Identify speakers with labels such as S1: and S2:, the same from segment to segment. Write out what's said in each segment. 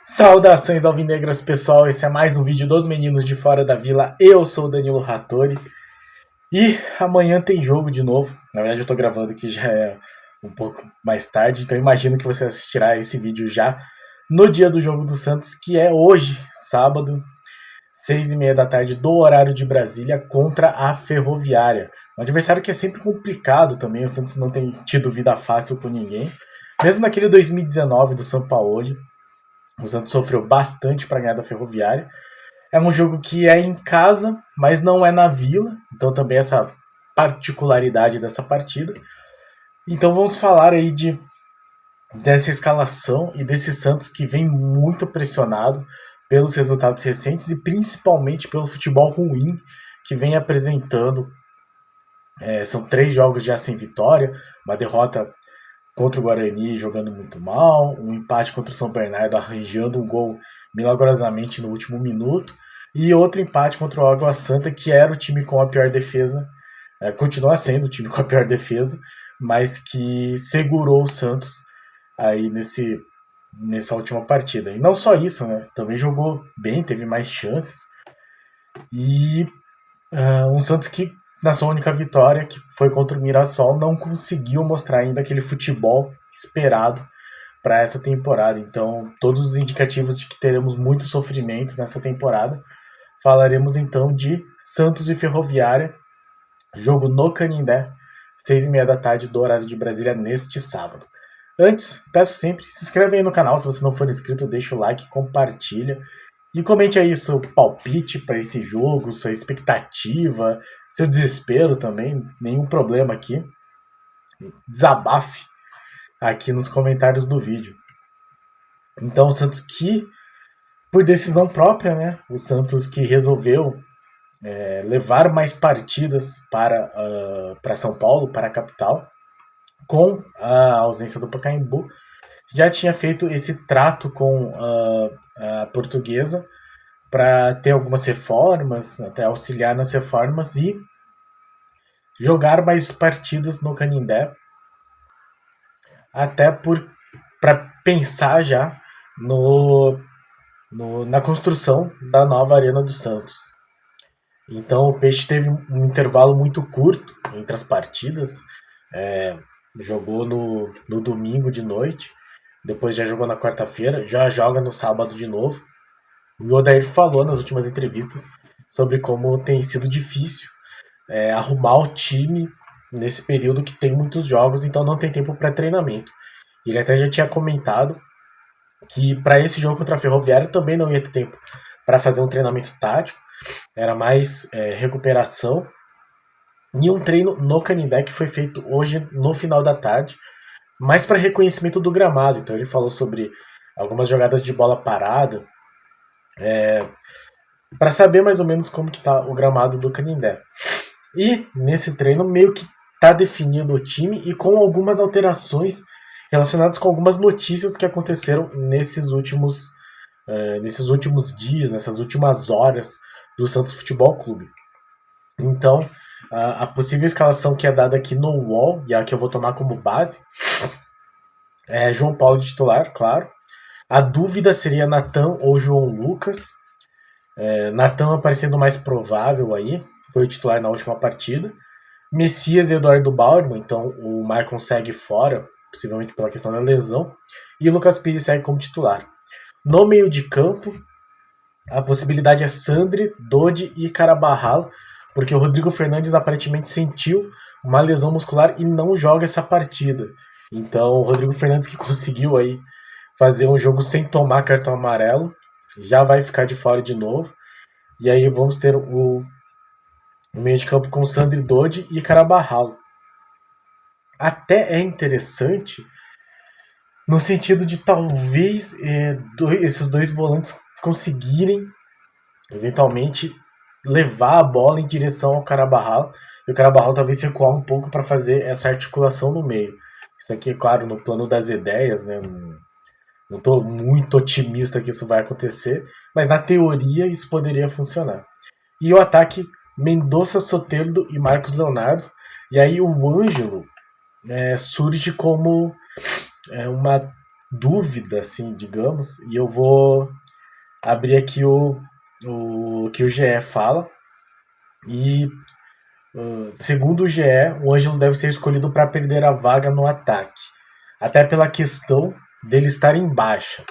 S1: Saudações alvinegras, pessoal, esse é mais um vídeo dos meninos de fora da vila. Eu sou o Danilo Rattori e amanhã tem jogo de novo. Na verdade eu tô gravando aqui já é um pouco mais tarde, então imagino que você assistirá esse vídeo já no dia do jogo do Santos, que é hoje, sábado, 6h30 da tarde do horário de Brasília, contra a Ferroviária. Um adversário que é sempre complicado também, o Santos não tem tido vida fácil com ninguém. Mesmo naquele 2019 do Sampaoli, o Santos sofreu bastante para ganhar da Ferroviária. É um jogo que é em casa, mas não é na Vila. Então também essa particularidade dessa partida. Então vamos falar aí dessa escalação e desse Santos que vem muito pressionado pelos resultados recentes e principalmente pelo futebol ruim que vem apresentando. São 3 jogos já sem vitória, uma derrota contra o Guarani jogando muito mal, um empate contra o São Bernardo arranjando um gol milagrosamente no último minuto, e outro empate contra o Água Santa, que era o time com a pior defesa, continua sendo o time com a pior defesa, mas que segurou o Santos aí nessa última partida. E não só isso, né? Também jogou bem, teve mais chances, e um Santos que na sua única vitória, que foi contra o Mirassol, não conseguiu mostrar ainda aquele futebol esperado para essa temporada. Então, todos os indicativos de que teremos muito sofrimento nessa temporada. Falaremos então de Santos e Ferroviária, jogo no Canindé, 6h30 da tarde do horário de Brasília, neste sábado. Antes, peço sempre, se inscreve aí no canal, se você não for inscrito, deixa o like, compartilha. E comente aí seu palpite para esse jogo, sua expectativa, seu desespero também, nenhum problema aqui. Desabafe aqui nos comentários do vídeo. Então o Santos que, por decisão própria, né? O Santos que resolveu levar mais partidas para São Paulo, para a capital, com a ausência do Pacaembu. Já tinha feito esse trato com a Portuguesa para ter algumas reformas, até auxiliar nas reformas e jogar mais partidas no Canindé, até para pensar já na construção da nova Arena do Santos. Então o Peixe teve um intervalo muito curto entre as partidas, jogou no domingo de noite, depois já jogou na quarta-feira, já joga no sábado de novo. O Odair falou nas últimas entrevistas sobre como tem sido difícil arrumar o time nesse período que tem muitos jogos, então não tem tempo para treinamento. Ele até já tinha comentado que para esse jogo contra a Ferroviária também não ia ter tempo para fazer um treinamento tático, era mais recuperação. E um treino no Canindé que foi feito hoje no final da tarde, mais para reconhecimento do gramado. Então ele falou sobre algumas jogadas de bola parada, para saber mais ou menos como que tá o gramado do Canindé. E nesse treino meio que tá definido o time e com algumas alterações relacionadas com algumas notícias que aconteceram nesses últimos dias, nessas últimas horas do Santos Futebol Clube. Então, a possível escalação que é dada aqui no UOL, e a que eu vou tomar como base, é João Paulo de titular, claro. A dúvida seria Natan ou João Lucas. Natan aparecendo mais provável aí, foi o titular na última partida. Messias e Eduardo Bauerman, então o Maicon segue fora, possivelmente pela questão da lesão. E o Lucas Pires segue como titular. No meio de campo, a possibilidade é Sandri, Dodi e Carabarral, porque o Rodrigo Fernandes aparentemente sentiu uma lesão muscular e não joga essa partida. Então o Rodrigo Fernandes, que conseguiu aí fazer um jogo sem tomar cartão amarelo, já vai ficar de fora de novo. E aí vamos ter o meio de campo com Sandri, Dodi e Carabarral. Até é interessante no sentido de talvez esses dois volantes conseguirem eventualmente levar a bola em direção ao Carabarral, e o Carabarral talvez recuar um pouco para fazer essa articulação no meio. Isso aqui, é claro, no plano das ideias, né? Não estou muito otimista que isso vai acontecer, mas na teoria isso poderia funcionar. E o ataque, Mendonça, Soteldo e Marcos Leonardo. E aí o Ângelo surge como uma dúvida, assim, digamos, e eu vou abrir aqui o que o GE fala. E segundo o GE, o Ângelo deve ser escolhido para perder a vaga no ataque, até pela questão dele estar em baixa.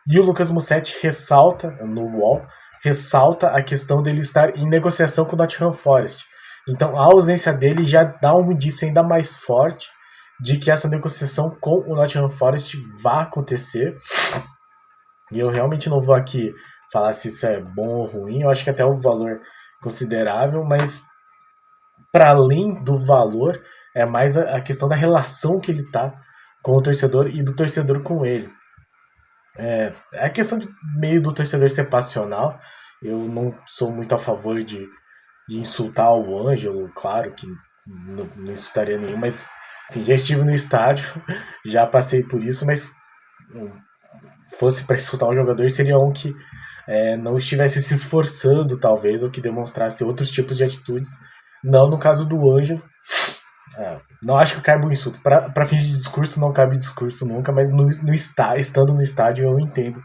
S1: E o Lucas Mussetti ressalta, no UOL, ressalta a questão dele estar em negociação com o Nottingham Forest. Então a ausência dele já dá um indício ainda mais forte de que essa negociação com o Nottingham Forest vai acontecer. E eu realmente não vou aqui falar se isso é bom ou ruim, eu acho que até é um valor considerável, mas para além do valor, é mais a questão da relação que ele tá com o torcedor e do torcedor com ele. É a questão de meio do torcedor ser passional. Eu não sou muito a favor de insultar o Ângelo, claro que não insultaria nenhum, mas enfim, já estive no estádio, já passei por isso, mas se fosse para insultar um jogador, seria um que não estivesse se esforçando, talvez, ou que demonstrasse outros tipos de atitudes. Não no caso do Ângelo. Não acho que cabe um insulto. Para fins de discurso, não cabe discurso nunca, mas estando no estádio, eu entendo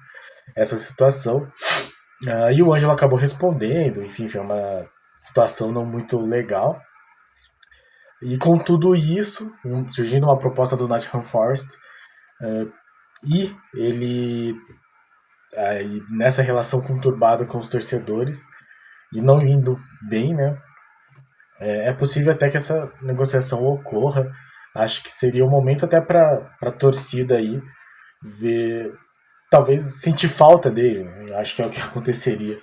S1: essa situação. E o Ângelo acabou respondendo, enfim, foi uma situação não muito legal. E com tudo isso, surgindo uma proposta do Nottingham Forest, e ele nessa relação conturbada com os torcedores e não indo bem, né? É possível até que essa negociação ocorra. Acho que seria o momento até para a torcida aí ver, talvez sentir falta dele. Né? Acho que é o que aconteceria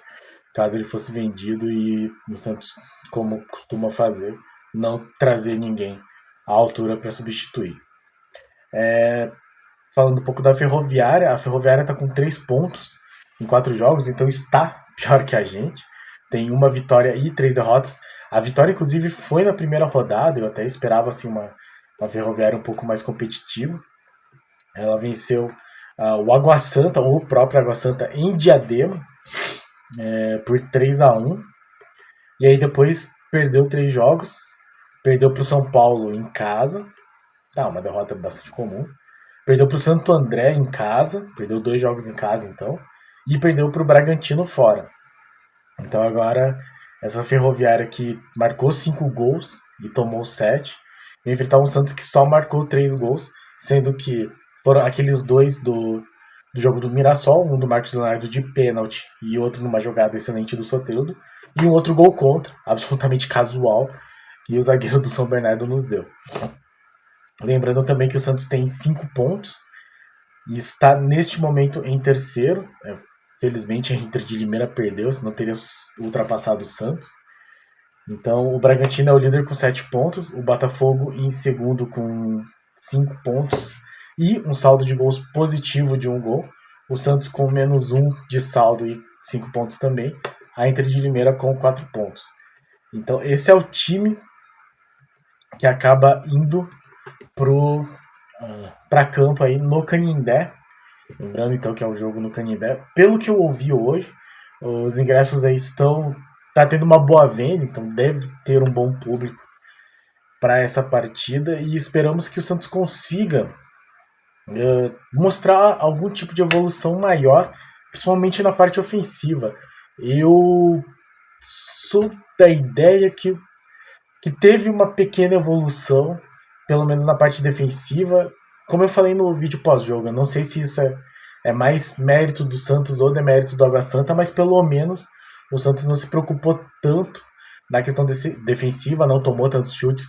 S1: caso ele fosse vendido e o Santos, como costuma fazer, não trazer ninguém à altura para substituir. Falando um pouco da Ferroviária, a Ferroviária está com 3 pontos em 4 jogos, então está pior que a gente. Tem uma vitória e 3 derrotas. A vitória, inclusive, foi na primeira rodada. Eu até esperava assim, uma Ferroviária um pouco mais competitiva. Ela venceu o Água Santa, ou o próprio Água Santa, em Diadema, por 3-1. E aí depois perdeu 3 jogos. Perdeu para o São Paulo em casa. Uma derrota bastante comum. Perdeu para o Santo André em casa. Perdeu 2 jogos em casa, então. E perdeu para o Bragantino fora. Então agora essa Ferroviária que marcou 5 gols e tomou 7, vai enfrentar um Santos que só marcou 3 gols, sendo que foram aqueles 2 do jogo do Mirassol, um do Marcos Leonardo de pênalti e outro numa jogada excelente do Soteldo, e um outro gol contra, absolutamente casual, que o zagueiro do São Bernardo nos deu. Lembrando também que o Santos tem 5 pontos e está neste momento em terceiro. Felizmente a Inter de Limeira perdeu, senão teria ultrapassado o Santos. Então o Bragantino é o líder com 7 pontos, o Botafogo em segundo com 5 pontos e um saldo de gols positivo de 1 gol. O Santos com menos 1 de saldo e 5 pontos também. A Inter de Limeira com 4 pontos. Então esse é o time que acaba indo para campo aí no Canindé. Lembrando então que é o jogo no Canindé. Pelo que eu ouvi hoje, os ingressos aí tá tendo uma boa venda, então deve ter um bom público para essa partida e esperamos que o Santos consiga mostrar algum tipo de evolução maior, principalmente na parte ofensiva. Eu sou da ideia que teve uma pequena evolução, pelo menos na parte defensiva. Como eu falei no vídeo pós-jogo, eu não sei se isso é mais mérito do Santos ou demérito do Água Santa, mas pelo menos o Santos não se preocupou tanto na questão defensiva, não tomou tantos chutes,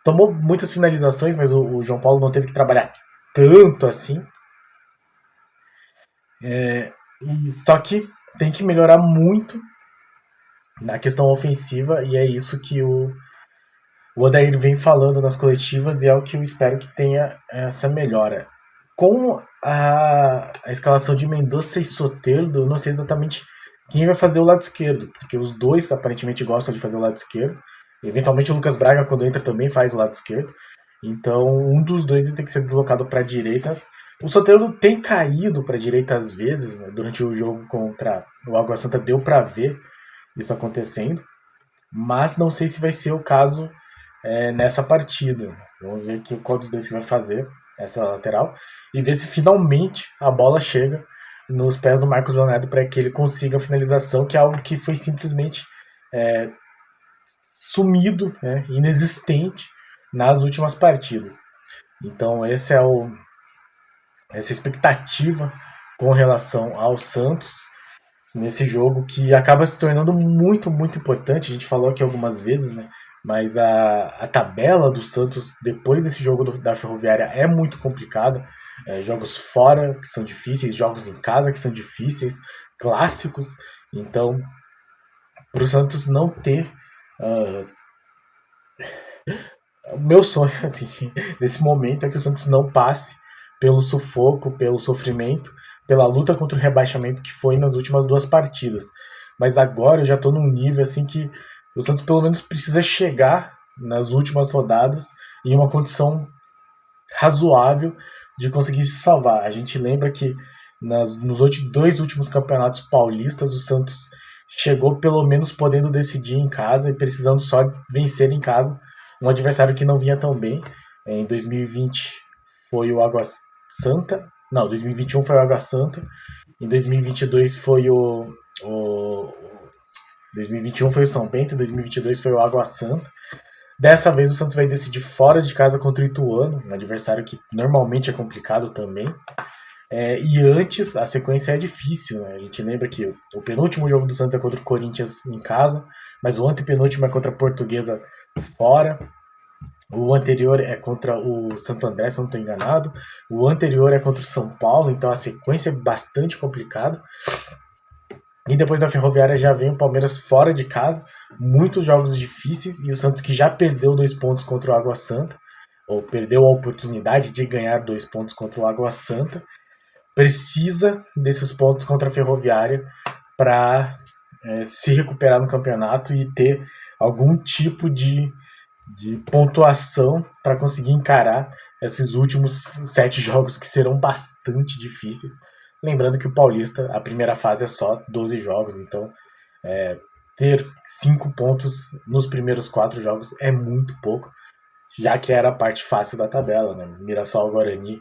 S1: tomou muitas finalizações, mas o João Paulo não teve que trabalhar tanto assim. Só que tem que melhorar muito na questão ofensiva, e é isso que o Odair vem falando nas coletivas, e é o que eu espero que tenha essa melhora. Com a escalação de Mendonça e Soteldo, eu não sei exatamente quem vai fazer o lado esquerdo, porque os dois aparentemente gostam de fazer o lado esquerdo. Eventualmente o Lucas Braga, quando entra, também faz o lado esquerdo. Então um dos dois tem que ser deslocado para a direita. O Soteldo tem caído para a direita às vezes, né? Durante o jogo contra o Água Santa deu para ver isso acontecendo, mas não sei se vai ser o caso nessa partida. Vamos ver aqui qual dos dois que vai fazer essa lateral e ver se finalmente a bola chega nos pés do Marcos Leonardo para que ele consiga a finalização, que é algo que foi simplesmente sumido, inexistente nas últimas partidas. Então essa expectativa com relação ao Santos nesse jogo, que acaba se tornando muito, muito importante. A gente falou aqui algumas vezes, né? Mas a tabela do Santos depois desse jogo da Ferroviária é muito complicada. Jogos fora que são difíceis, jogos em casa que são difíceis, clássicos. Então, para o Santos não ter o meu sonho, assim, nesse momento é que o Santos não passe pelo sufoco, pelo sofrimento, pela luta contra o rebaixamento que foi nas últimas 2 partidas. Mas agora eu já estou num nível assim que o Santos pelo menos precisa chegar nas últimas rodadas em uma condição razoável de conseguir se salvar. A gente lembra que nos 2 últimos campeonatos paulistas o Santos chegou pelo menos podendo decidir em casa e precisando só vencer em casa um adversário que não vinha tão bem. Em 2020 foi o Água Santa. Não, 2021 foi o Água Santa. Em 2022 foi o 2021 foi o São Bento, em 2022 foi o Água Santa. Dessa vez o Santos vai decidir fora de casa contra o Ituano, um adversário que normalmente é complicado também. E antes, a sequência é difícil, né? A gente lembra que o penúltimo jogo do Santos é contra o Corinthians em casa, mas o antepenúltimo é contra a Portuguesa fora. O anterior é contra o Santo André, se não estou enganado. O anterior é contra o São Paulo, então a sequência é bastante complicada. E depois da Ferroviária já vem o Palmeiras fora de casa, muitos jogos difíceis, e o Santos que já perdeu 2 pontos contra o Água Santa, ou perdeu a oportunidade de ganhar 2 pontos contra o Água Santa, precisa desses pontos contra a Ferroviária para se recuperar no campeonato e ter algum tipo de pontuação para conseguir encarar esses últimos 7 jogos que serão bastante difíceis. Lembrando que o Paulista, a primeira fase é só 12 jogos, então ter 5 pontos nos primeiros 4 jogos é muito pouco, já que era a parte fácil da tabela, né? Mirassol, Guarani,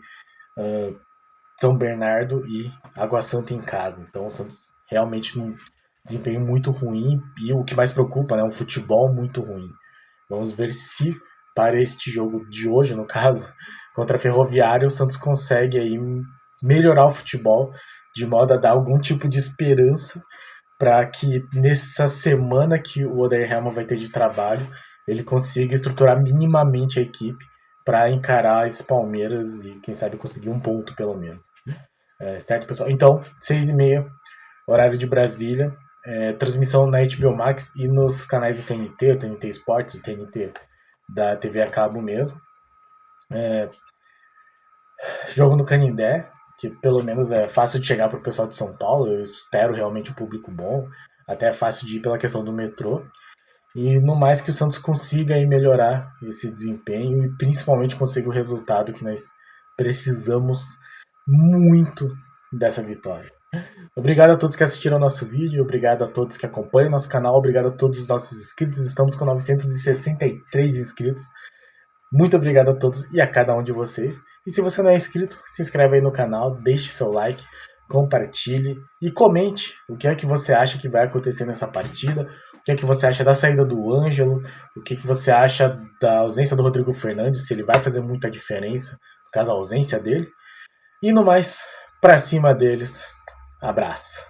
S1: São Bernardo e Água Santa em casa. Então o Santos realmente num desempenho muito ruim e o que mais preocupa, né, um futebol muito ruim. Vamos ver se para este jogo de hoje, no caso, contra a Ferroviária, o Santos consegue aí melhorar o futebol de modo a dar algum tipo de esperança para que nessa semana que o Odair Hellmann vai ter de trabalho, ele consiga estruturar minimamente a equipe para encarar esse Palmeiras e quem sabe conseguir um ponto pelo menos. Certo, pessoal? Então, 6h30, horário de Brasília, transmissão na HBO Max e nos canais do TNT, o TNT Esportes, o TNT da TV a cabo mesmo. Jogo no Canindé, que pelo menos é fácil de chegar para o pessoal de São Paulo, eu espero realmente um público bom, até é fácil de ir pela questão do metrô. E no mais que o Santos consiga aí melhorar esse desempenho e principalmente consiga o resultado que nós precisamos muito dessa vitória. Obrigado a todos que assistiram ao nosso vídeo, obrigado a todos que acompanham o nosso canal, obrigado a todos os nossos inscritos, estamos com 963 inscritos. Muito obrigado a todos e a cada um de vocês. E se você não é inscrito, se inscreve aí no canal, deixe seu like, compartilhe e comente o que é que você acha que vai acontecer nessa partida, o que é que você acha da saída do Ângelo, o que é que você acha da ausência do Rodrigo Fernandes, se ele vai fazer muita diferença, no caso a ausência dele. E no mais, pra cima deles, abraço.